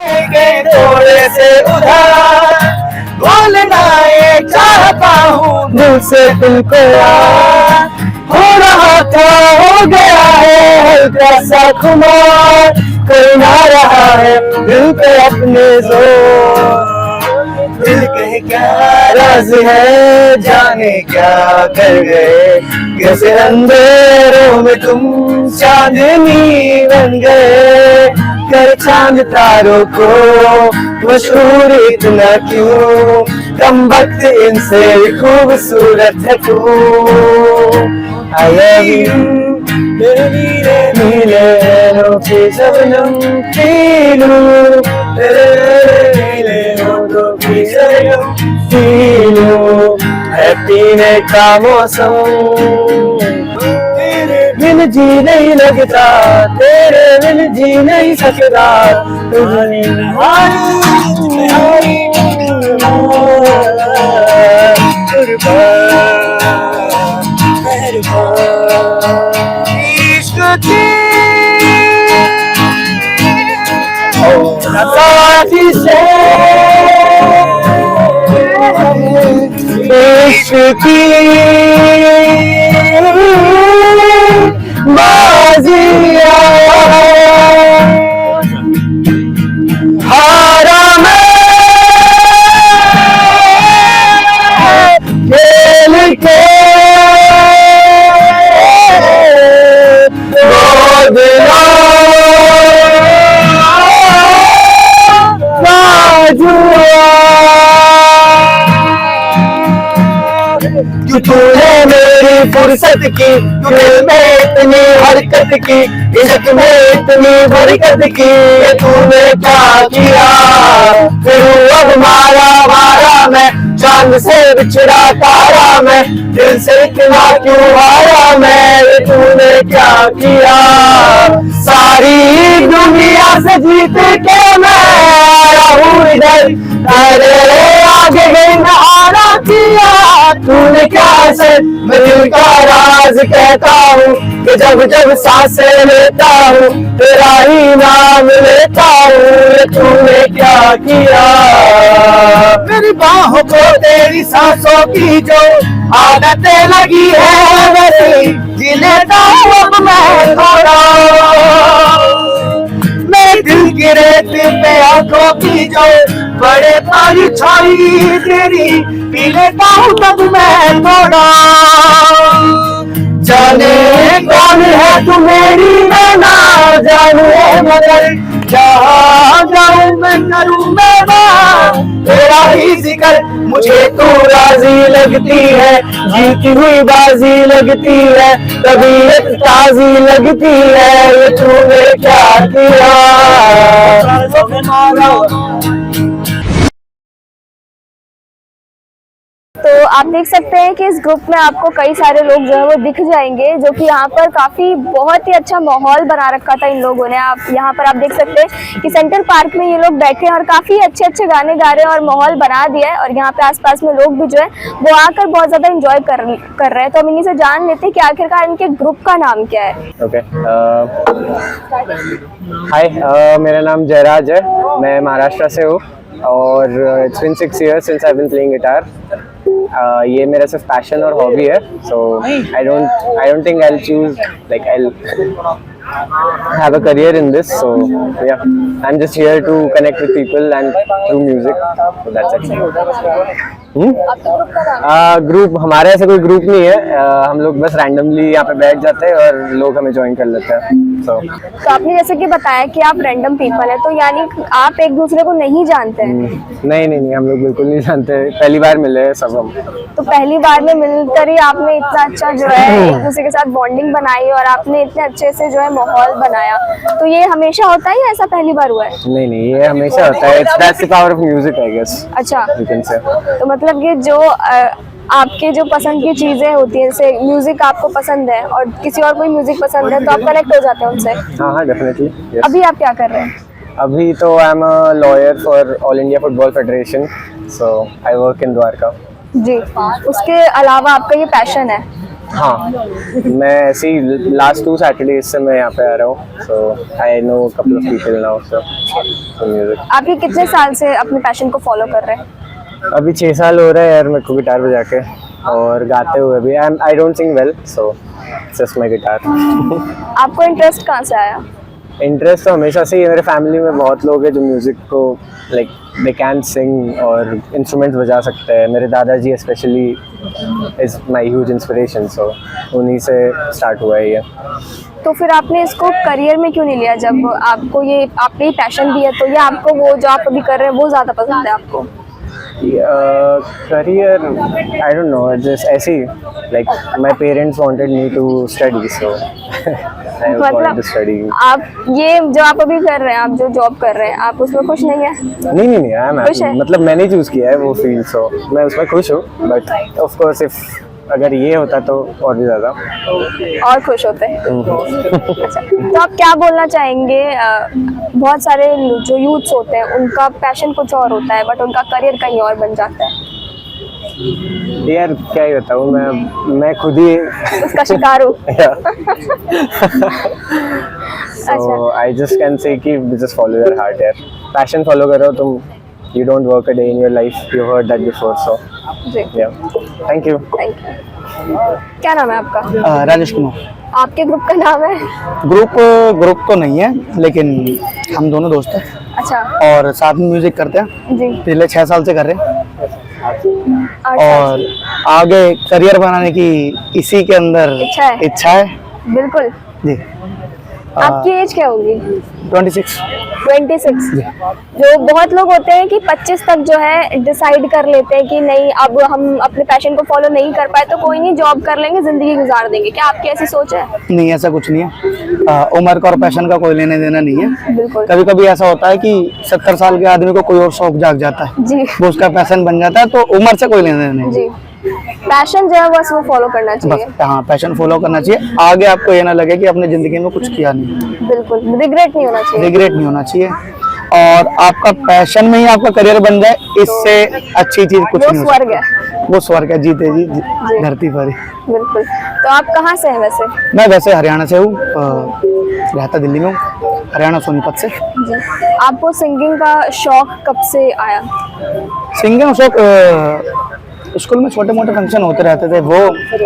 थोड़े से उधार बोलना ये चाहता हूँ दिल से तुमको हो रहा था हो गया है हल्का सा खुमार कोई ना रहा है दिल पे अपने जोर दिल कहे क्या राज है जाने क्या कर गए कैसे अंधेरों में तुम चांदनी बन गए कर चांद तारों को मशहूर इतना क्यों कम वक्त इनसे खूबसूरत है तू I love you तेरे नीले नीले नैनों की शबनम पी लूं तेरे नीले होठों की शबनम पी लूं है पीने का मौसम तेरे बिन जी नहीं लगता तेरे बिन जी नहीं सकता तुम्हारी इश्क की नसाती से इश्क की बाजिया हारा मैं खेल के तूने मेरी फुर्सत की दिल में इतनी हरकत की इश्क में इतनी बरकत की तूने क्या किया फिर अब मारा मैं चांद से बिछड़ा तारा मैं दिल से इतना क्यों हारा मैं तूने क्या किया सारी दुनिया से जीत के मैं आया हूँ इधर तेरे आगे आना किया तूने क्या से मैं दिल का राज कहता हूँ कि जब जब सांसें लेता हूँ तेरा ही नाम लेता हूँ तूने क्या किया मेरी बाहों को तेरी सांसों की जो आदतें लगी है वैसी जी लेता हूँ अब मैं थोड़ा मैं दिल की रेत पे आंखों की जो बड़े पानी छाई तेरी पी लेता हूँ तब मैं थोड़ा जाने कौन है तू मेरी मैं ना जानू मगर जहाँ जाऊँ मैं करूँ मैं तेरा ही जिक्र मुझे तू राजी लगती है जीती हुई बाजी लगती है तबीयत ताजी लगती है ये तूने क्या किया तो आप देख सकते हैं कि इस ग्रुप में आपको कई सारे लोग जो है वो दिख जाएंगे जो कि यहाँ पर काफ़ी बहुत ही अच्छा माहौल बना रखा था इन लोगों ने। आप यहाँ पर आप देख सकते हैं कि सेंटर पार्क में ये लोग बैठे हैं और काफ़ी अच्छे अच्छे गाने गा रहे हैं और माहौल बना दिया है और यहाँ पे आसपास में लोग भी जो है वो आकर बहुत ज़्यादा इंजॉय कर रहे हैं। तो हम इन्हीं से जान लेते हैं कि आखिरकार इनके ग्रुप का नाम क्या है। ओके हाय मेरा नाम जयराज है, मैं महाराष्ट्र से हूँ और it's been 6 years since I've been playing guitar. ये मेरा सिर्फ पैशन और हॉबी है, so I don't think I'll choose like I'll have a career in this. So yeah, I'm just here to connect with people and through music. So that's it. Group हमारे ऐसे कोई group नहीं है, हम लोग बस randomly यहाँ पे बैठ जाते हैं और लोग हमें ज्वाइन कर लेते हैं। तो आपने जैसे कि बताया कि आप रैंडम पीपल है, तो यानी आप एक दूसरे को नहीं जानते हैं? नहीं, हम लोग बिल्कुल नहीं जानते, पहली बार मिले हैं सब हम। तो पहली बार में मिलकर ही आपने इतना अच्छा जो है एक दूसरे के साथ बॉन्डिंग बनाई और आपने इतने अच्छे से जो है माहौल बनाया, तो ये हमेशा होता है या ऐसा पहली बार हुआ है? नहीं, ये हमेशा होता है। That's the power of music, I guess. अच्छा, you can say. तो मतलब कि जो आपके जो पसंद की चीजें होती हैं, जैसे म्यूजिक आपको पसंद है और किसी और कोई म्यूजिक पसंद है, तो आप कनेक्ट हो जाते हैं उनसे? हाँ, डेफिनेटली। अभी आप क्या कर रहे हैं? अभी तो I am a lawyer for all India football federation, so I work in Dwarka. जी, उसके अलावा आपका ये पैशन है? हाँ, मैं ऐसे ही लास्ट 2 सैटरडेज से मैं यहाँ पे आ रहा हूँ, so I know couple of people now so music. आप ये कितने साल से अपने पैशन को फॉलो कर रहे हैं? अभी 6 साल हो रहा है यार मेरे को गिटार बजा के और गाते हुए भी। I don't sing well, so just my guitar. आपको इंटरेस्ट कहाँ से आया? इंटरेस्ट तो हमेशा से ही है। मेरे फैमिली में बहुत लोग हैं जो म्यूज़िक को लाइक दे कैन सिंग और इंस्ट्रूमेंट्स बजा सकते हैं। मेरे दादाजी specially is my huge inspiration, so उन्हीं से स्टार्ट हुआ है ये। तो फिर आपने इसको करियर में क्यों नहीं लिया? जब आपको ये आपने ये पैशन भी है तो ये आपको वो जो आप अभी कर रहे हैं वो ज़्यादा पसंद है आपको? career, I don't know, just ऐसे ही like my parents wanted me to study, so I was going to study. आप ये जो आप अभी कर रहे हैं, आप जो जॉब कर रहे हैं, आप उसमें खुश नहीं है? नहीं, I am खुश happy. है? मतलब मैंने चूज किया है वो फील्ड, so मैं उसमें खुश हूँ, but of course if अगर ये होता तो और भी ज़्यादा और खुश होते हैं। अच्छा, तो आप क्या बोलना चाहेंगे? बहुत सारे जो यूथ्स होते हैं उनका पैशन कुछ और होता है बट उनका करियर कहीं और बन जाता है। यार क्या ही बताऊँ, मैं खुद ही उसका शिकार हूँ। So I just can say कि just follow your heart यार, पैशन फॉलो करो तुम। You don't work a day in your life. You heard that before, so ji, yeah. Thank you. Thank you. क्या नाम है आपका? राजेश कुमार। आपके ग्रुप का नाम है? ग्रुप तो नहीं है, लेकिन हम दोनों दोस्त हैं अच्छा और साथ में म्यूजिक करते हैं। जी। पिछले 6 साल से कर रहे हैं अच्छा, और आगे करियर बनाने की इसी के अंदर इच्छा है। बिल्कुल। जी। आपकी एज क्या होगी? 26। 26। जो बहुत लोग होते हैं कि 25 तक जो है डिसाइड कर लेते हैं कि नहीं अब हम अपने पैशन को फॉलो नहीं कर पाए तो कोई नहीं, जॉब कर लेंगे, जिंदगी गुजार देंगे। क्या आपकी ऐसी सोच है? नहीं, ऐसा कुछ नहीं है। उम्र का और पैशन का कोई लेने देना नहीं है। बिल्कुल। कभी कभी ऐसा होता है कि 70 साल के आदमी को कोई और शौक जाग जाता है, जी वो उसका पैशन बन जाता है, तो उम्र से कोई लेने देना नहीं। जी, पैशन जो है बस वो फॉलो करना चाहिए। बस हाँ, पैशन फॉलो करना चाहिए। आगे आपको ये ना लगे कि अपने जिंदगी में कुछ किया नहीं। बिल्कुल, रिग्रेट नहीं होना चाहिए। रिग्रेट नहीं होना चाहिए, और आपका पैशन में ही आपका करियर बन जाए, इससे अच्छी चीज कुछ वो नहीं हो स्वर्ग है। सकती। वो स्वर्ग है, जीते जी धरती पर ही। बिल्कुल। तो आप कहाँ से हैं वैसे? मैं वैसे हरियाणा से हूँ, रहता दिल्ली में हूँ, हरियाणा सोनीपत से। जी। आपको सिंगिंग का शौक कब से आया? सिंगिंग शौक स्कूल में छोटे मोटे फंक्शन होते रहते थे वो,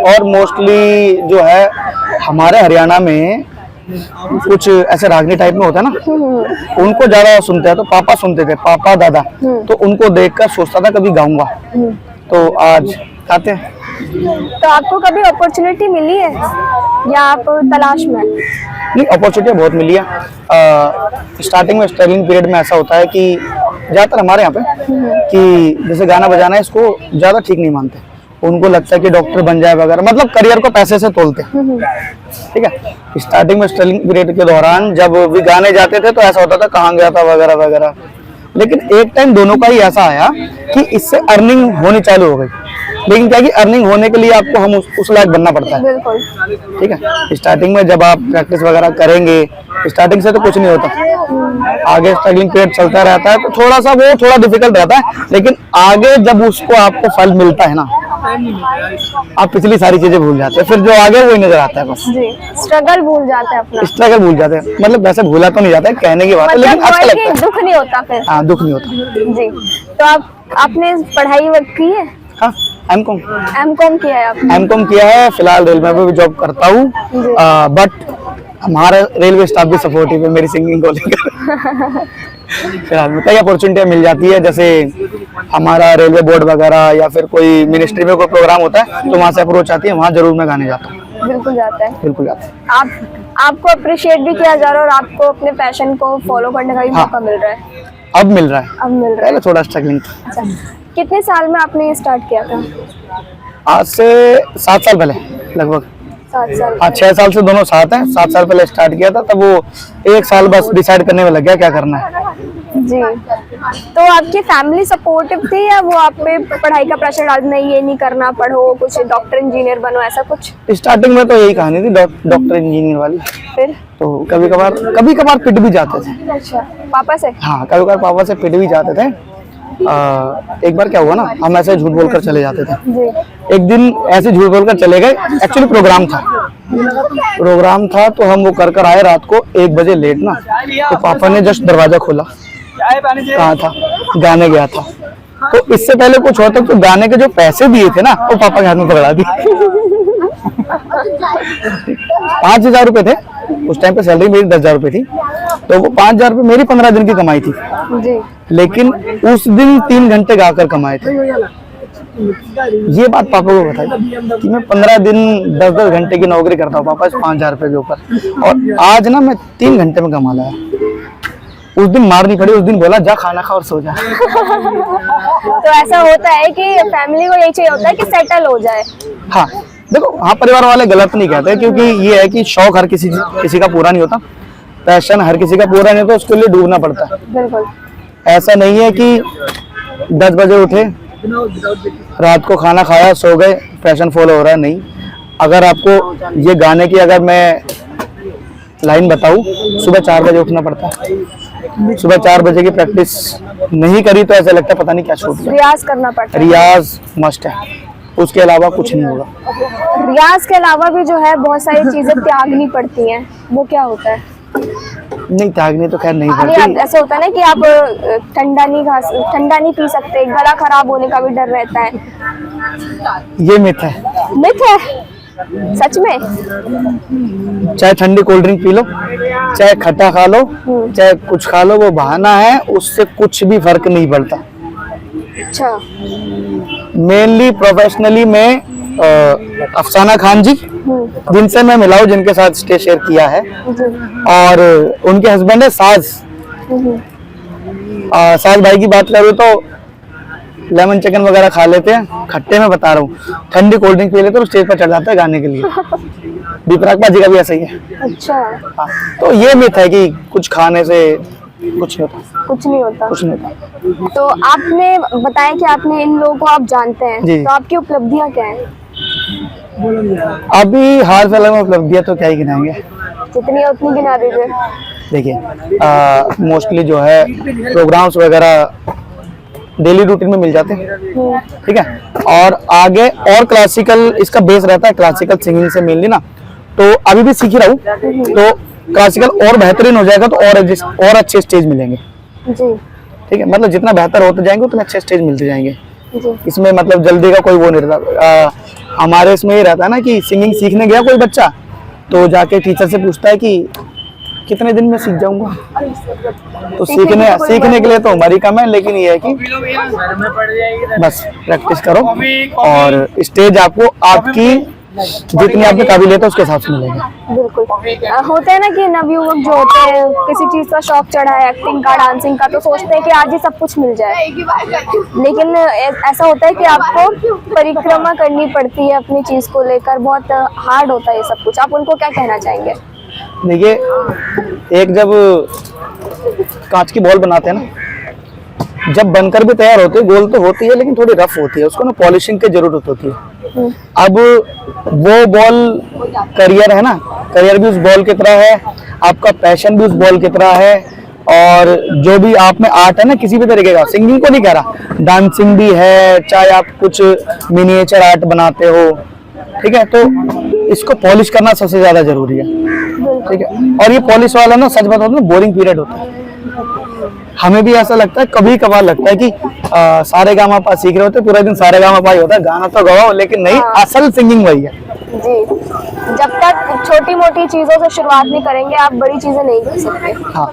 और मोस्टली जो है हमारे हरियाणा में कुछ ऐसे रागनी टाइप में होता है ना, उनको ज्यादा सुनते हैं। तो पापा सुनते थे, पापा दादा, तो उनको देखकर सोचता था कभी गाऊंगा, तो आज गाते हैं। तो आपको कभी अपॉर्चुनिटी मिली है या आप तलाश में? नहीं, अपॉर्चुनिटी बहुत मिली है। स्टार्टिंग में स्ट्रगलिंग पीरियड में ऐसा होता है कि ज़्यादातर हमारे यहाँ पे कि जैसे गाना बजाना है इसको ज़्यादा ठीक नहीं मानते। उनको लगता है कि डॉक्टर बन जाए वगैरह, मतलब करियर को पैसे से तोलते। ठीक है। स्टार्टिंग में स्ट्रगलिंग पीरियड के दौरान जब भी गाने जाते थे तो ऐसा होता था कहाँ गया था वगैरह वगैरह, लेकिन एक टाइम दोनों का ही ऐसा आया कि इससे अर्निंग होनी चालू हो गई। लेकिन क्या कि अर्निंग होने के लिए आपको हम उस लायक बनना पड़ता है। बिल्कुल। ठीक है। स्टार्टिंग में जब आप प्रैक्टिस वगैरह करेंगे, स्टार्टिंग से तो कुछ नहीं होता, आगे स्ट्रगलिंग पीरियड चलता रहता है, तो थोड़ा डिफिकल्ट रहता है। लेकिन आगे जब उसको आपको फल मिलता है ना, आप पिछली सारी चीजें भूल जाते हैं, फिर जो आगे वही नजर आता है। बस जी, स्ट्रगल भूल जाते हैं अपना। स्ट्रगल भूल जाते हैं, मतलब वैसे भूला तो नहीं जाता है, कहने की बात है, लेकिन अच्छा लगता है। दुख नहीं होता फिर। हाँ, दुख नहीं होता। जी। तो आपने पढ़ाई की है? हाँ, एमकॉम किया है आपने? एमकॉम किया है। फिलहाल रेलवे में भी जॉब करता हूँ, बट हमारा रेलवे स्टाफ भी सपोर्टिव है मेरी सिंगिंग को लेकर। फिलहाल में कई अपॉर्चुनिटियाँ मिल जाती है, जैसे हमारा रेलवे बोर्ड वगैरह या फिर कोई मिनिस्ट्री में कोई प्रोग्राम होता है तो वहाँ से अप्रोच आती है, वहाँ जरूर मैं गाने जाता हूँ। बिल्कुल जाता है। बिल्कुल जाता है। आपको अप्रिशिएट भी किया जा रहा है और आपको अपने पैशन को फॉलो करने का भी मौका मिल रहा है। अब मिल रहा है, अब मिल रहा है। पहले थोड़ा स्ट्रगलिंग था। अच्छा, कितने साल में आपने ये स्टार्ट किया था? आज से 7 साल पहले लगभग। 7 साल? हाँ, 6 साल से दोनों साथ हैं। 7 साल पहले स्टार्ट किया था, तब वो 1 साल बस डिसाइड करने में लग गया क्या करना है। जी। तो आपकी फैमिली सपोर्टिव थी या वो आप पे पढ़ाई का प्रेशर डाल, नहीं ये नहीं करना, पढ़ो, कुछ डॉक्टर इंजीनियर बनो, ऐसा कुछ? स्टार्टिंग में तो यही कहानी थी, डॉक्टर इंजीनियर वाली। फिर तो कभी कभार पिट भी जाते थे। अच्छा, पापा से? हाँ, कभी कभार पापा से पिट भी जाते थे, एक बार क्या हुआ ना, हम ऐसे झूठ बोलकर चले जाते थे। जी। एक दिन ऐसे झूठ बोलकर चले गए, एक्चुअली प्रोग्राम था तो हम वो कर आए रात को 1 बजे लेट ना, तो पापा ने जस्ट दरवाजा खोला, कहाँ था, गाने गया था। तो इससे पहले कुछ होता तो गाने के जो पैसे दिए थे ना वो पापा के हाथ में पकड़ा दिए। 5,000 रुपए थे उस टाइम पे, सैलरी मेरी 10,000 रुपए थी, तो वो 5,000 रुपए मेरी 15 दिन की कमाई थी। जी। लेकिन उस दिन 3 घंटे गाकर कमाए थे। ये बात पापा को बताई कि मैं 15 दिन 10-10 घंटे की नौकरी करता हूँ पापा, इस 5,000 रुपए के ऊपर, और आज ना मैं 3 घंटे में कमा लाया। उस दिन मार नहीं पड़ी, उस दिन बोला जा खाना खा और सो जा। तो ऐसा होता है कि फैमिली को यही चाहिए होता है कि सेटल हो जाए। हाँ देखो, हाँ परिवार वाले गलत नहीं कहते, क्योंकि ये है कि शौक हर किसी का पूरा नहीं होता, पैशन हर किसी का पूरा नहीं होता, उसके लिए डूबना पड़ता है। बिल्कुल। ऐसा नहीं है कि 10 बजे उठे, रात को खाना खाया, सो गए, पैशन फॉलो हो रहा है, नहीं। अगर आपको ये गाने की अगर मैं लाइन बताऊं, सुबह 4 बजे उठना पड़ता है। सुबह 4 बजे की प्रैक्टिस नहीं करी तो ऐसा लगता है पता नहीं क्या छूट गया। रियाज करना पड़ता है। रियाज मस्ट है, उसके अलावा कुछ नहीं होगा। रियाज के अलावा भी जो है बहुत सारी चीजें त्यागनी पड़ती हैं, वो क्या होता है? नहीं, त्यागनी तो खैर नहीं अरे पड़ती। ऐसा होता है ना कि आप ठंडा नहीं पी सकते, गला खराब होने का भी डर रहता है। ये मिथ है। मिथ है? सच में? चाहे ठंडी कोल्ड ड्रिंक पी लो, चाहे खट्टा खा लो, चाहे कुछ खा लो, वो बहाना है, उससे कुछ भी फर्क नहीं पड़ता। अच्छा। मेनली प्रोफेशनली मैं अफसाना खान जी, जिनसे मैं मिला हूँ, जिनके साथ स्टेज शेयर किया है, और उनके हस्बैंड है साज। साज भाई की बात करूँ तो लेमन चिकन वगैरह खा लेते हैं, खट्टे में बता रहा हूँ, ठंडी कोल्ड ड्रिंक पी लेते हैं, स्टेज पर चढ़ जाता है गाने के लिए। दीपराग बाजी का भी ऐसा ही है। अच्छा। हाँ, तो ये मिथ है कि कुछ खाने से कुछ नहीं होता। कुछ नहीं होता। कुछ नहीं होता। तो आपने बताया कि आपने इन लोगों को आप जानते हैं, जी। तो आपकी उपलब्धियां क्या हैं? अभी हाल फिलहाल में उपलब्धियां तो क्या ही गिनाएंगे, जितनी है उतनी गिना दीजिए। देखिए मोस्टली जो है प्रोग्राम्स वगैरह डेली रूटीन में मिल जाते हैं, ठीक है, और आगे और क्लासिकल इसका बेस रहता है, क्लासिकल सिंगिंग से मेनली ना, तो अभी भी सीख ही रहा हूँ, तो क्लासिकल और बेहतरीन हो जाएगा तो और अच्छे स्टेज मिलेंगे। जी। ठीक है, मतलब जितना बेहतर होते जाएंगे उतने अच्छे स्टेज मिलते जाएंगे। जी। इसमें मतलब जल्दी का कोई वो नहीं रहता। हमारे इसमें ये रहता है ना कि सिंगिंग सीखने गया कोई बच्चा, तो जाके टीचर से पूछता है कि कितने दिन में सीख जाऊंगा, तो सीखने के लिए तो उम्र ही कम है, लेकिन ये है कि बस प्रैक्टिस करो और स्टेज आपको आपकी जितनी आपकी काबिलियत है उसके हिसाब से मिलेगा। बिल्कुल। होता है ना कि नवयुवक जो होते हैं, किसी चीज का शौक चढ़ा है, एक्टिंग का, डांसिंग का, तो सोचते हैं कि आज ही सब कुछ मिल जाए, लेकिन ऐसा होता है कि आपको परिक्रमा करनी पड़ती है अपनी चीज को लेकर, बहुत हार्ड होता है ये सब कुछ। आप उनको क्या कहना चाहेंगे? देखिए, एक जब कांच की बॉल बनाते हैं ना, जब बनकर भी तैयार होती है, गोल तो होती है लेकिन थोड़ी रफ होती है, उसको ना पॉलिशिंग की जरूरत होती है। अब वो बॉल करियर है ना, करियर भी उस बॉल की तरह है, आपका पैशन भी उस बॉल की तरह है, और जो भी आप में आर्ट है ना किसी भी तरीके का, सिंगिंग को नहीं कह रहा, डांसिंग भी है, चाहे आप कुछ मिनिएचर आर्ट बनाते हो, ठीक है, तो इसको पॉलिश करना सबसे ज्यादा जरूरी है, ठीक है। और ये पॉलिश वाला ना सच बताओ ना बोरिंग पीरियड होता है, हमें भी ऐसा लगता है, कभी कभार लगता है कि सारे गामा पा सीख रहे होते, पूरा दिन सारे गामा पा ही होता है, गाना तो गवाओ, लेकिन नहीं, असल सिंगिंग वही है। जी। जब तक छोटी मोटी चीजों से शुरुआत नहीं करेंगे, आप बड़ी चीजें नहीं कर सकते। हाँ,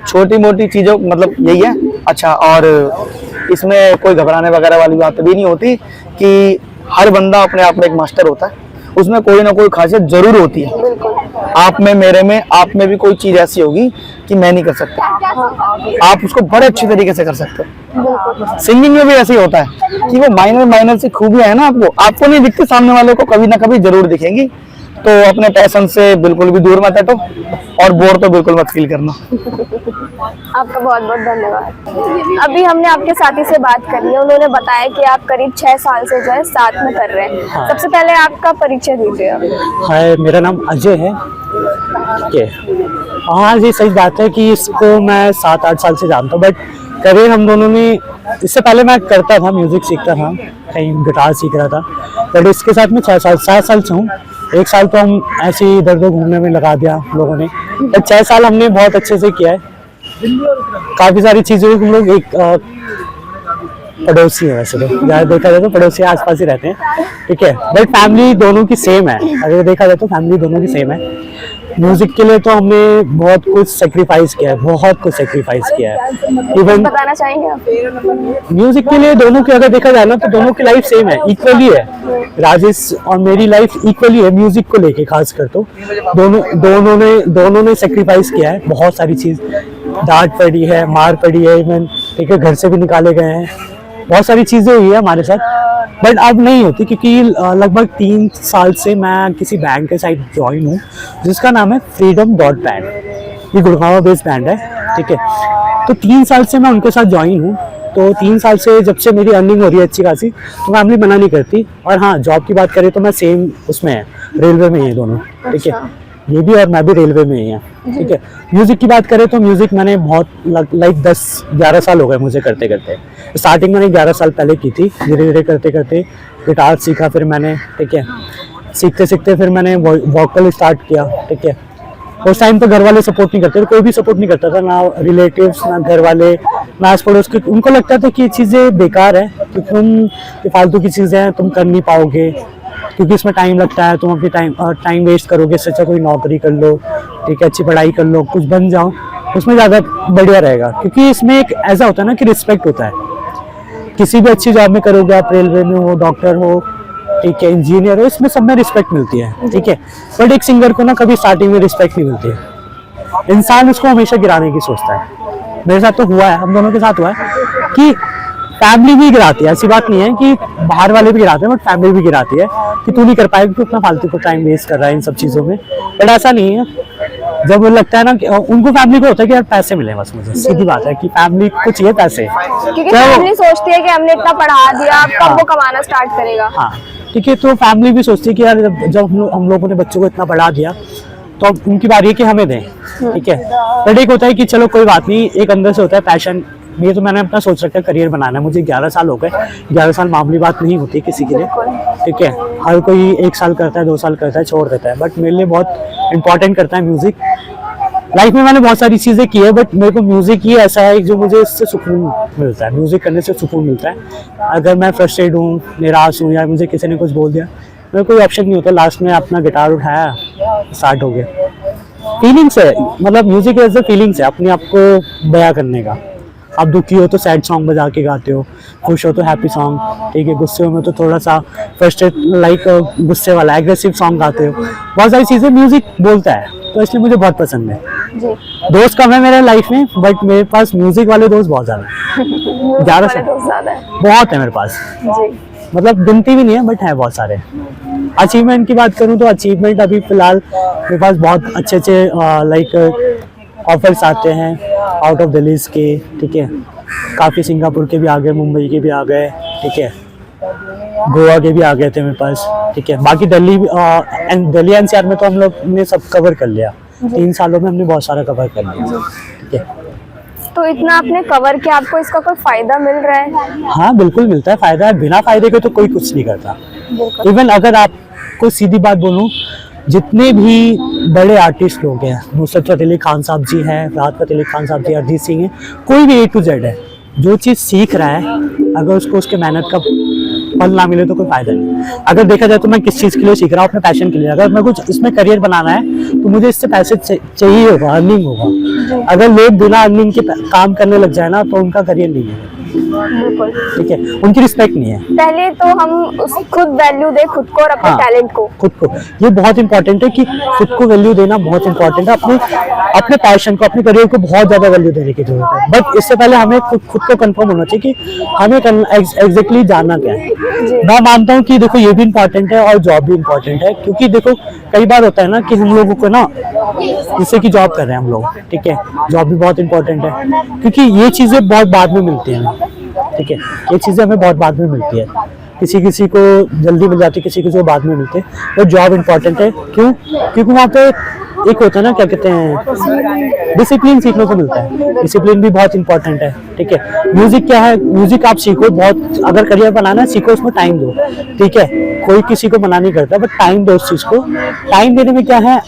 छोटी मोटी चीजों मतलब यही है। अच्छा, और इसमें कोई घबराने वगैरह वाली बात भी नहीं होती कि हर बंदा अपने आप में एक मास्टर होता है, उसमें कोई ना कोई खासियत जरूर होती है। आप में, मेरे में, आप में भी कोई चीज ऐसी होगी कि मैं नहीं कर सकता, आप उसको बड़े अच्छी तरीके से कर सकते हो। सिंगिंग में भी ऐसे ही होता है कि वो माइनर से खूबियां है ना, आपको नहीं दिखती, सामने वाले को कभी ना कभी जरूर दिखेंगी, तो अपने पैशन से बिल्कुल भी दूर मत हटो और बोर तो बिल्कुल मत फील करना। आपका बहुत बहुत धन्यवाद। अभी हमने आपके साथी से बात करी है, उन्होंने बताया कि आप करीब 6 साल से जो है साथ में कर रहे हैं। हाँ। सबसे पहले आपका परिचय दीजिए। हाय, मेरा नाम अजय है। ठीक है, हाँ जी, सही बात है कि इसको मैं 7-8 साल से जानता हूँ, बट करियर हम दोनों ने, इससे पहले मैं करता था, म्यूजिक सीखता था, कहीं गिटार सीख रहा था, बट इसके साथ में 7 साल से हूँ। 1 साल तो हम ऐसे ही इधर उधर घूमने में लगा दिया लोगों ने, बट 6 साल हमने बहुत अच्छे से किया है। काफ़ी सारी चीज़ें हम लोग एक पड़ोसी है, वैसे तो ज़्यादा देखा जाए तो पड़ोसी आसपास ही रहते हैं, ठीक है, बट फैमिली दोनों की सेम है। अगर देखा जाए तो फैमिली दोनों की सेम है। म्यूजिक के लिए तो हमने बहुत कुछ सेक्रीफाइस किया है, बहुत कुछ सेक्रीफाइस किया है। इवन बताना चाहेंगे आप? म्यूजिक के लिए दोनों की अगर देखा जाए ना तो दोनों की लाइफ सेम है, इक्वली है। राजेश और मेरी लाइफ इक्वली है म्यूजिक को लेके, खासकर तो दोनों ने सेक्रीफाइस किया है बहुत सारी चीज। डांट पड़ी है, मार पड़ी है, इवन ठीक है, घर से भी निकाले गए हैं, बहुत सारी चीजें हुई है हमारे साथ, बट अब नहीं होती, क्योंकि लगभग 3 साल से मैं किसी बैंड के साथ ज्वाइन हूँ जिसका नाम है फ्रीडम डॉट बैंड। ये गुड़गांव बेस्ड बैंड है, ठीक है। तो 3 साल से मैं उनके साथ ज्वाइन हूँ। तो 3 साल से जब से मेरी अर्निंग हो रही है अच्छी खासी, तो फैमिली मना नहीं करती। और हाँ, जॉब की बात करें तो मैं सेम उसमें है, रेलवे में ही है दोनों, ठीक है, ये भी और मैं भी रेलवे में ही है, ठीक है। म्यूजिक की बात करें तो म्यूजिक मैंने बहुत लाइक 10-11 साल हो गए मुझे करते करते। स्टार्टिंग मैंने 11 साल पहले की थी, धीरे धीरे करते करते गिटार सीखा फिर मैंने, ठीक है। सीखते सीखते फिर मैंने वोकल स्टार्ट किया, ठीक है। उस टाइम तो घर वाले सपोर्ट नहीं करते थे, कोई भी सपोर्ट नहीं करता था, ना रिलेटिव्स, ना घर वाले, ना आस पड़ोस के। उनको लगता था कि ये चीज़ें बेकार है, क्योंकि ये फालतू की चीज़ें हैं, तुम कर नहीं पाओगे, क्योंकि इसमें टाइम लगता है, तुम अपनी टाइम वेस्ट करोगे, इससे अच्छा कोई नौकरी कर लो, ठीक है, अच्छी पढ़ाई कर लो, कुछ बन जाओ, उसमें ज़्यादा बढ़िया रहेगा। क्योंकि इसमें एक ऐसा होता है ना कि रिस्पेक्ट होता है, किसी भी अच्छी जॉब में करोगे आप, रेलवे में हो, डॉक्टर हो, ठीक है, इंजीनियर हो, इसमें सब में रिस्पेक्ट मिलती है, ठीक है। बट एक सिंगर को ना कभी स्टार्टिंग में रिस्पेक्ट नहीं मिलती है, इंसान उसको हमेशा गिराने की सोचता है। मेरे साथ तो हुआ है, हम दोनों के साथ हुआ है कि फैमिली भी गिराती है, ऐसी बात नहीं है कि बाहर वाले भी गिराते हैं, बट फैमिली भी गिराती है कि तू नहीं कर पाएगा, तू इतना फालतू को टाइम वेस्ट कर रहा है इन सब चीज़ों में। बट ऐसा नहीं है, जब वो लगता है ना कि उनको फैमिली को होता है कि यार पैसे मिले बस, मुझे सीधी बात है कि फैमिली को चाहिए पैसे, क्योंकि फैमिली सोचती है कि हमने इतना पढ़ा दिया, अब कब वो कमाना स्टार्ट करेगा। हाँ, ठीक है। तो फैमिली भी सोचती है कि यार जब हम लोगों ने बच्चों को इतना पढ़ा दिया तो अब उनकी बारी है कि हमें दें, ठीक है। बट एक होता है कि चलो कोई बात नहीं, एक अंदर से होता है पैशन। ये तो मैंने अपना सोच रखा है करियर बनाना है, मुझे 11 साल हो गए। 11 साल मामूली बात नहीं होती किसी के लिए, ठीक है। हर कोई 1 साल करता है, 2 साल करता है, छोड़ देता है, बट मेरे लिए बहुत इंपॉर्टेंट करता है म्यूजिक। लाइफ में मैंने बहुत सारी चीज़ें की है, बट मेरे को म्यूजिक ही ऐसा है जो मुझे इससे सुकून मिलता है, म्यूजिक करने से सुकून मिलता है। अगर मैं फ्रस्ट्रेट हूँ, निराश हूँ, या मुझे किसी ने कुछ बोल दिया, मेरे कोई ऑप्शन नहीं होता, लास्ट में अपना गिटार उठाया, स्टार्ट हो गया। फीलिंग्स है, मतलब म्यूजिक एज ए फीलिंग्स है, अपने आप को बयां करने का। आप दुखी हो तो सैड सॉन्ग बजा के गाते हो, खुश हो तो हैप्पी सॉन्ग, ठीक है, गुस्से में तो थोड़ा सा फ्रस्ट्रेट लाइक गुस्से वाला एग्रेसिव सॉन्ग गाते हो। बहुत सारी चीज़ें म्यूजिक बोलता है, तो इसलिए मुझे बहुत पसंद है। दोस्त कम है मेरे लाइफ में, बट मेरे पास म्यूजिक वाले दोस्त बहुत ज़्यादा है। 11 से बहुत है मेरे पास, मतलब गिनती भी नहीं है, बट है बहुत सारे। अचीवमेंट की बात करूँ तो अचीवमेंट अभी फिलहाल मेरे पास बहुत अच्छे अच्छे लाइक ऑफर्स आते हैं आउट ऑफ दिल्ली के, ठीक है। काफ़ी सिंगापुर के भी आ गए, मुंबई के भी आ गए, ठीक है, गोवा के भी आ गए थे मेरे पास, ठीक है। बाकी दिल्ली एनसीआर में तो हम लोग ने सब कवर कर लिया, 3 सालों में हमने बहुत सारा कवर कर लिया, ठीक है। तो इतना आपने कवर किया, आपको इसका कोई फायदा मिल रहा है? हाँ, बिल्कुल मिलता है फायदा। बिना फायदे के तो कोई कुछ नहीं करता। इवन अगर आपको सीधी बात बोलूँ, जितने भी बड़े आर्टिस्ट लोग हैं, नुसरत फतेह अली खान साहब जी हैं, राहत फतेह अली खान साहब जी, अरिजीत सिंह है, कोई भी A to Z है, जो चीज़ सीख रहा है, अगर उसको उसके मेहनत का फल ना मिले तो कोई फायदा नहीं। अगर देखा जाए तो मैं किस चीज़ के लिए सीख रहा हूँ, अपने पैशन के लिए। अगर मैं कुछ इसमें करियर बनाना है तो मुझे इससे पैसे चाहिए होगा, अर्निंग होगा। अगर लोग बिना अर्निंग के काम करने लग जाए ना, तो उनका करियर नहीं है, ठीक है, उनकी रिस्पेक्ट नहीं है। पहले तो हम खुद वैल्यू दे खुद को और अपने टैलेंट को, खुद को। ये बहुत इंपॉर्टेंट है कि खुद को वैल्यू देना बहुत इंपॉर्टेंट है। अपने पैशन को, अपने करियर को बहुत ज्यादा वैल्यू देने की जरूरत है। बट इससे पहले हमें खुद को कंफर्म होना चाहिए कि हमें एग्जैक्टली जानना क्या है। मैं मानता हूँ कि देखो ये भी इंपॉर्टेंट है और जॉब भी इंपॉर्टेंट है, क्योंकि देखो कई बार होता है ना कि हम लोगों को ना, जैसे कि जॉब कर रहे हैं हम लोग, ठीक है, जॉब भी बहुत इंपॉर्टेंट है, क्योंकि ये चीजें बहुत बाद में मिलती हैं, ठीक है, ये चीजें हमें बहुत बाद में मिलती है। किसी को जल्दी मिल जाती है, किसी को बाद में मिलती है। तो जॉब इंपॉर्टेंट है, क्यों? क्योंकि वहाँ पे एक होता है ना, क्या कहते हैं, डिसिप्लिन सीखने को मिलता है। डिसिप्लिन भी बहुत इंपॉर्टेंट है, ठीक है। म्यूजिक क्या है, म्यूजिक आप सीखो, बहुत अगर करियर बनाना है सीखो, उसमें टाइम दो, ठीक है। कोई किसी को मना नहीं करता, बट टाइम दो उस चीज को। टाइम देने में क्या है,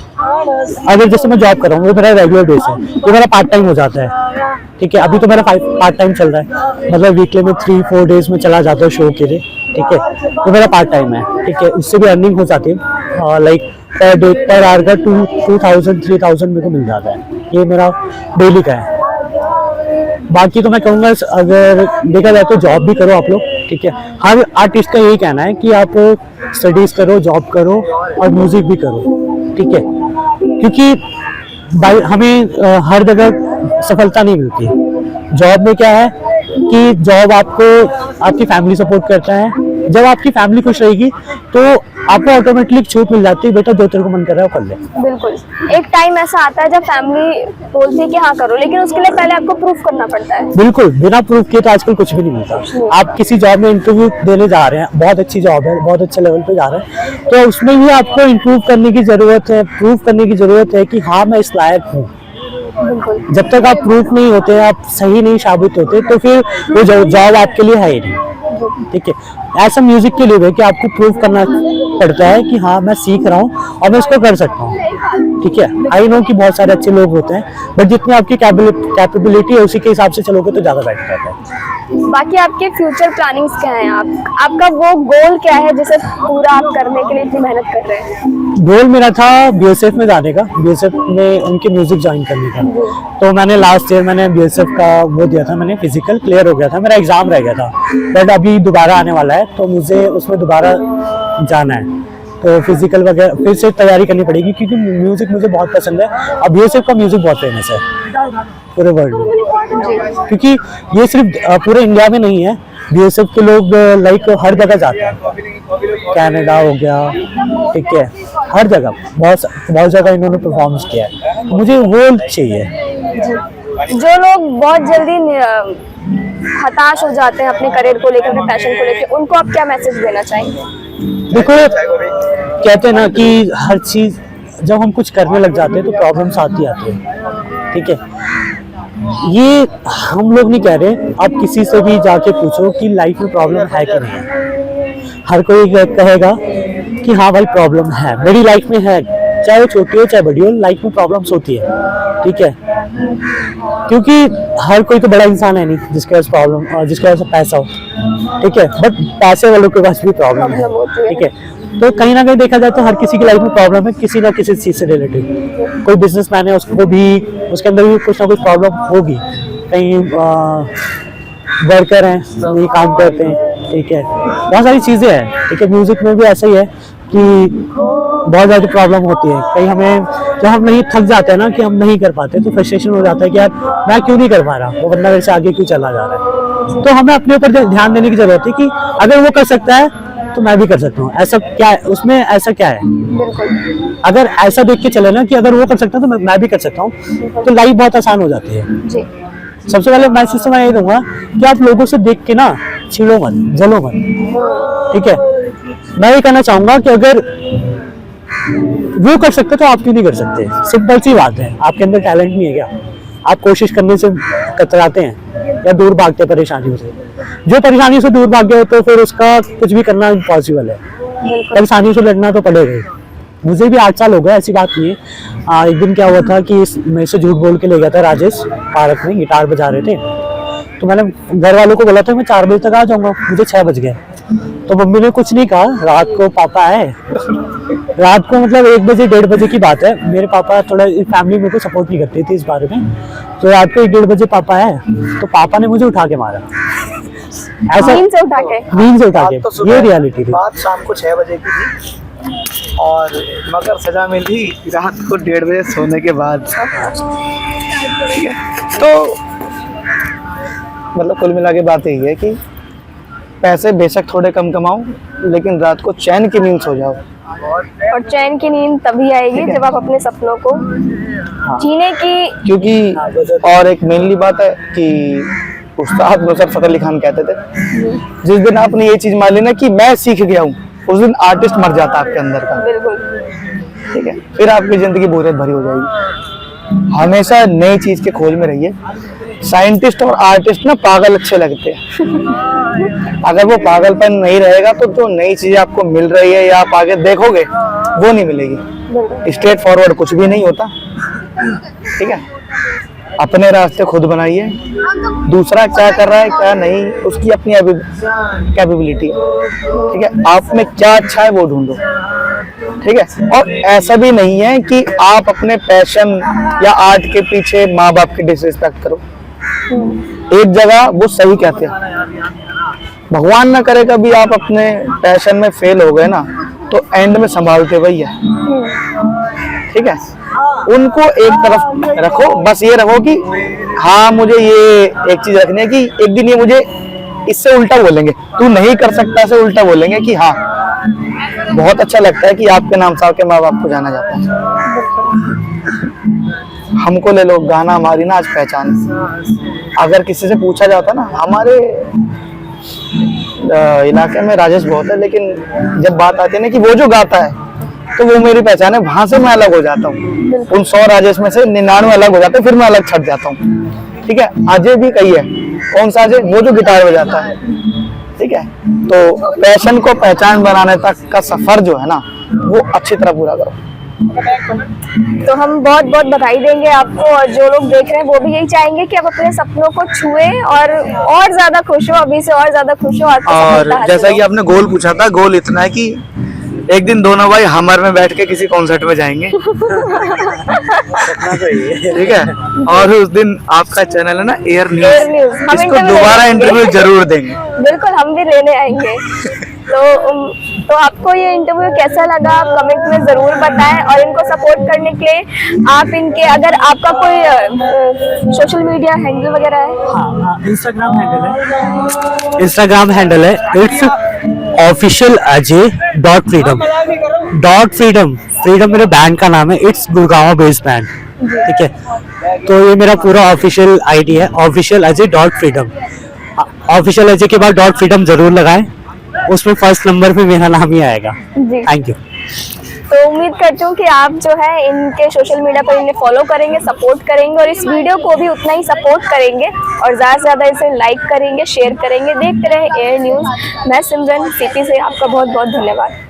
अगर जैसे मैं जॉब कर रहा हूँ, वो मेरा रेगुलर बेस है, वो मेरा पार्ट टाइम हो जाता है, ठीक है। अभी तो मेरा पार्ट टाइम चल रहा है, मतलब वीकली में 3-4 डेज में चला जाता है शो के लिए, ठीक है। वो मेरा पार्ट टाइम है, ठीक है। उससे भी अर्निंग हो जाती है, like per day per hour का 2000-3000 मेरे को मिल जाता है, ये मेरा डेली का है। बाकी तो मैं कहूँगा अगर देखा जाए तो जॉब भी करो आप लोग, ठीक है। हर आर्टिस्ट का यही कहना है कि आप स्टडीज करो, जॉब करो और म्यूजिक भी करो, ठीक है। क्योंकि हमें हर जगह सफलता नहीं मिलती। जॉब में क्या है कि जॉब आपको आपकी फैमिली सपोर्ट करता है। जब आपकी फैमिली खुश रहेगी तो आपको ऑटोमेटिकली छूट मिल जाती है, बेटा जो तेरे को मन कर रहा है वो कर ले। बिल्कुल, एक टाइम ऐसा आता है जब फैमिली बोलती है कि हाँ करो, लेकिन उसके लिए पहले आपको प्रूफ करना पड़ता है। बिल्कुल, बिना प्रूफ किए तो आजकल कुछ भी नहीं मिलता। आप किसी जॉब में इंटरव्यू देने जा रहे हैं, बहुत अच्छी जॉब है, बहुत अच्छे लेवल पे जा रहे हैं, तो उसमें भी आपको इम्प्रूव करने की जरूरत है, प्रूफ करने की जरूरत है कि हाँ मैं इस लायक हूँ। जब तक आप प्रूफ नहीं होते, आप सही नहीं साबित होते, तो फिर वो जॉब आपके लिए है ही नहीं, ठीक है। ऐसा म्यूजिक के लिए है कि आपको प्रूव करना पड़ता है कि हाँ मैं सीख रहा हूँ और मैं इसको कर सकता हूँ, ठीक है। आई नो कि बहुत सारे अच्छे लोग होते हैं, बट जितनी आपकी कैपेबिलिटी है उसी के हिसाब से चलोगे तो ज्यादा बेटर रहता है। बाकी आपके फ्यूचर प्लानिंग्स क्या हैं? आपका वो गोल क्या है जिसे पूरा आप करने के लिए इतनी मेहनत कर रहे हैं? गोल मेरा था बीएसएफ में जाने का, बीएसएफ में उनके म्यूजिक ज्वाइन करने का। तो मैंने लास्ट ईयर मैंने बीएसएफ का वो दिया था, मैंने फिजिकल क्लियर हो गया था, मेरा एग्जाम रह गया था, बट अभी दोबारा आने वाला है तो मुझे उसमें दोबारा जाना है। तो फिजिकल वगैरह फिर से तैयारी करनी पड़ेगी, क्योंकि म्यूजिक मुझे बहुत पसंद है और बीएसएफ का म्यूजिक बहुत फेमस है पूरे वर्ल्ड में। क्योंकि ये सिर्फ पूरे इंडिया में नहीं है, बीएसएफ के लोग लाइक हर जगह जाते हैं, कनाडा हो गया, ठीक है, हर जगह बहुत जगह इन्होंने परफॉर्मेंस किया है। मुझे वो चाहिए। जो लोग बहुत जल्दी हताश हो जाते हैं अपने करियर को लेकर, अपने पैशन को लेकर, उनको आप क्या मैसेज देना चाहेंगे? देखो, कहते हैं ना कि हर चीज जब हम कुछ करने लग जाते हैं तो प्रॉब्लम्स आती है, ठीक है। ये हम लोग नहीं कह रहे, आप किसी से भी जाके पूछो कि लाइफ में प्रॉब्लम है कि नहीं। हर कोई कहेगा कि हाँ भाई प्रॉब्लम है, मेरी लाइफ में है, चाहे वो छोटी हो चाहे बड़ी हो, लाइफ में प्रॉब्लम्स होती है, ठीक है। क्योंकि हर कोई तो बड़ा इंसान है नहीं जिसके पास प्रॉब्लम और जिसके पास पैसा हो, ठीक है, बट पैसे वालों के पास भी प्रॉब्लम है, ठीक है। तो कहीं ना कहीं देखा जाए तो हर किसी की लाइफ में प्रॉब्लम है, किसी ना किसी चीज से रिलेटेड। कोई बिजनेसमैन है, उसको भी उसके अंदर भी कुछ ना कुछ प्रॉब्लम होगी। कहीं वर्कर हैं, नहीं काम करते हैं, ठीक है, बहुत सारी चीजें हैं, ठीक है। म्यूजिक में भी ऐसा ही है कि बहुत ज़्यादा प्रॉब्लम होती है। कहीं हमें जब हम नहीं थक जाते हैं ना कि हम नहीं कर पाते, तो फ्रस्ट्रेशन हो जाता है कि यार मैं क्यों नहीं कर पा रहा, वो बंदा मेरे से आगे क्यों चला जा रहा है। तो हमें अपने ऊपर ध्यान देने की जरूरत है कि अगर वो कर सकता है तो मैं भी कर सकता हूँ। ऐसा क्या है उसमें, ऐसा क्या है? अगर ऐसा देख के चले ना कि अगर वो कर सकता है तो मैं भी कर सकता हूँ, तो लाइफ बहुत आसान हो जाती है। सबसे पहले मैसेज तो मैं ये दूंगा कि आप लोगों से देख के ना छिड़ो मत, जलो मत, ठीक है। मैं ये कहना चाहूंगा कि अगर वो कर सकते तो आप क्यों नहीं कर सकते? सिंपल सी बात है। आपके अंदर टैलेंट नहीं है क्या? आप कोशिश करने से कतराते हैं या दूर भागते हैं परेशानियों से? जो परेशानी से दूर भाग गया तो फिर उसका कुछ भी करना इम्पॉसिबल है। परेशानियों से लड़ना तो पड़ेगा ही। मुझे भी 8 साल हो गए, ऐसी बात नहीं है। एक दिन क्या हुआ था कि मेरे से झूठ बोल के ले गया था राजेश पार्क में, गिटार बजा रहे थे। तो मैंने घर वालों को बोला था मैं 4 बजे तक आ जाऊंगा, मुझे 6 बज गए। तो मम्मी ने कुछ नहीं कहा। रात को पापा आए, रात को मतलब 1 बजे 1:30 बजे की बात है। मेरे पापा थोड़ा फैमिली मेरे को सपोर्ट नहीं करती थी इस बारे में। तो रात को 1-1:30 बजे पापा आए, तो पापा ने मुझे उठा के मारा, ऐसा नींद से उठा के। ये रियलिटी थी। बात शाम को 6 बजे की थी और मगर सजा मिली रात को 1:30 बजे सोने के बाद। ठीक है, तो मतलब कुल मिला के बात यही है कि पैसे बेशक थोड़े कम कमाओ, लेकिन रात को चैन की नींद सो जाओ। और चैन की नींद तभी आएगी जब आप अपने सपनों को जीने की। क्योंकि और एक मेनली बात है कि उस्ताद नुसरत फतेह अली खान कहते थे, जिस दिन आपने ये चीज मान ली ना कि मैं सीख गया हूँ, उस दिन आर्टिस्ट मर जाता आपके अंदर का। बिल्कुल। ठीक है, फिर आपकी जिंदगी बोरियत भरी हो जाएगी। हमेशा नई चीज के खोज में रहिए। साइंटिस्ट और आर्टिस्ट ना पागल अच्छे लगते हैं, अगर वो पागलपन नहीं रहेगा तो जो नई चीजें आपको मिल रही है या आप आगे देखोगे वो नहीं मिलेगी। स्ट्रेट फॉरवर्ड कुछ भी नहीं होता, ठीक है। अपने रास्ते खुद बनाइए, दूसरा क्या कर रहा है क्या नहीं उसकी अपनी कैपेबिलिटी है, ठीक है। आप में क्या अच्छा है वो ढूंढो, ठीक है। और ऐसा भी नहीं है कि आप अपने पैशन या आर्ट के पीछे माँ बाप की डिसरिस्पेक्ट करो। एक जगह वो सही कहते हैं, भगवान ना करे कभी आप अपने पैशन में फेल हो गए ना तो एंड में संभालते वही है, ठीक है। उनको एक तरफ रखो, बस ये रखो कि हाँ मुझे ये एक चीज रखनी है कि एक दिन ये मुझे इससे उल्टा बोलेंगे, तू नहीं कर सकता से उल्टा बोलेंगे कि हाँ बहुत अच्छा लगता है कि आपके नाम से आपके माँ बाप को जाना जाता है। हमको ले लो, गाना हमारी ना आज पहचान है। अगर किसी से पूछा जाता ना, हमारे इलाके में राजेश बहुत है, लेकिन जब बात आती है ना कि वो जो गाता है तो वो मेरी पहचान है, वहां से मैं अलग हो जाता हूँ। उन 100 राजेश में से 99 अलग हो जाते हैं, फिर मैं अलग छट जाता हूँ, ठीक है। अजय भी कही है, कौन सा अजय? वो जो गिटार बजाता है, ठीक है। तो पैशन को पहचान बनाने तक का सफर जो है ना वो अच्छी तरह पूरा करो। तो हम बहुत बहुत बधाई देंगे आपको, और जो लोग देख रहे हैं वो भी यही चाहेंगे कि आप अपने सपनों को छुए और ज्यादा खुश हो, अभी से और ज्यादा खुश हो। और जैसा कि आपने गोल पूछा था, गोल इतना है कि एक दिन दोनों भाई हमर में बैठ के किसी कॉन्सर्ट में जाएंगे, ठीक है। और उस दिन आपका चैनल है ना एयर न्यूज, इसको दोबारा इंटरव्यू जरूर देंगे। बिल्कुल, हम भी लेने आएंगे। तो आपको ये इंटरव्यू कैसा लगा आप कमेंट में जरूर बताएं, और इनको सपोर्ट करने के लिए आप इनके, अगर आपका कोई सोशल मीडिया हैंडल वगैरह है? हाँ, इंस्टाग्राम हैंडल है it's official Ajay .freedom freedom मेरे बैंड का नाम है, इट्स गुड़गांव बेस्ड बैंड, ठीक है। तो ये मेरा पूरा ऑफिशियल आईडी है, official Ajay .freedom। Official Ajay के बाद .freedom जरूर लगाएं, उसमें फर्स्ट नंबर पे मेरा नाम ही आएगा। Thank you. तो उम्मीद करती हूँ कि आप जो है इनके सोशल मीडिया पर इन्हें फॉलो करेंगे, सपोर्ट करेंगे, और इस वीडियो को भी उतना ही सपोर्ट करेंगे, और ज़्यादा से ज़्यादा इसे लाइक करेंगे, शेयर करेंगे। देखते रहे एयर न्यूज़। मैं सिमरन सीपी से आपका बहुत बहुत धन्यवाद।